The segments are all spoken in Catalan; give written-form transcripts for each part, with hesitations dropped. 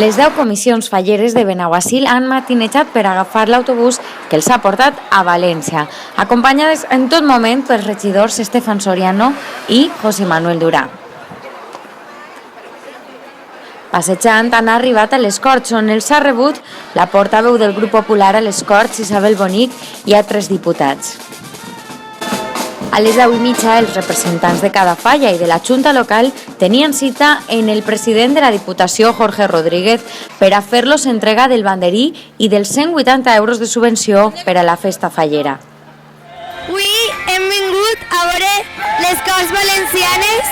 Les 10 comissions falleres de Benaguasil han matinejat per agafar l'autobús que els ha portat a València, acompanyades en tot moment pels regidors Estefan Soriano i José Manuel Durà. Passejant han arribat a les Corts, on els ha rebut la portaveu del Grup Popular a les Corts, Isabel Bonic, i altres diputats. A les 10:30, els representants de cada falla i de la Junta local tenien cita en el president de la Diputació, Jorge Rodríguez, per a fer-los entrega del banderí i dels 180 euros de subvenció per a la festa fallera. Avui hem vingut a veure les Corts Valencianes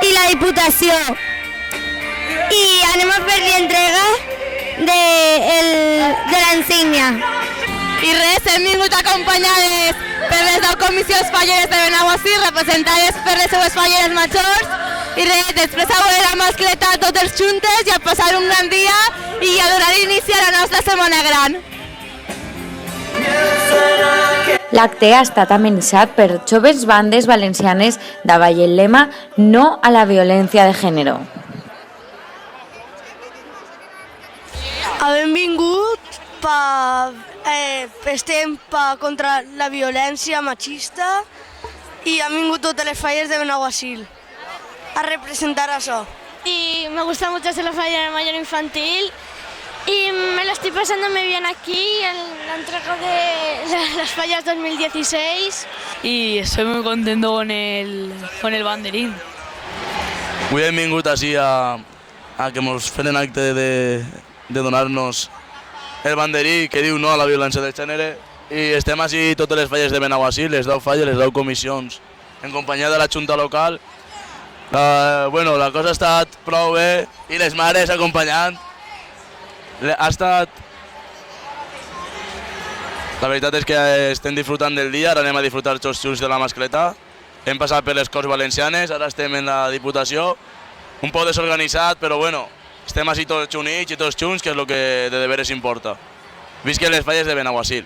i la Diputació i anem a fer-li entrega de l'insígnia. I res, hem vingut acompanyades per les 10 comissions falleres de Benaguasil, representades per les seues falleres majors, i res, després a veure la mascleta tots els juntes i a passar un gran dia i a donar inici a la nostra Setmana Gran. L'acte ha estat amenitzat per joves bandes valencianes davall el lema «No a la violència de gènere». Hem vingut estem contra la violència machista i han vingut totes les falles de Benaguasil a representar això. Y me gusta mucho hacer la falla mayor infantil y me lo estoy pasando muy bien aquí en la entrega de las fallas 2016. Y estoy muy contento con el banderín. Avui hem vingut així a que ens feren acte de donar-nos el banderí que diu no a la violència de gènere i estem així totes les falles de Benaguasil, les 10 falles, les 10 comissions, en companyia de la Junta local. La cosa ha estat prou bé i les mares acompanyant. Ha estat... La veritat és que estem disfrutant del dia, ara anem a disfrutar tots junts de la mascleta. Hem passat per les Corts Valencianes, ara estem en la Diputació, un poc desorganitzat, però estem així tots units i tots junts, que és el que de veres importa. Visquen les falles de Benaguasil.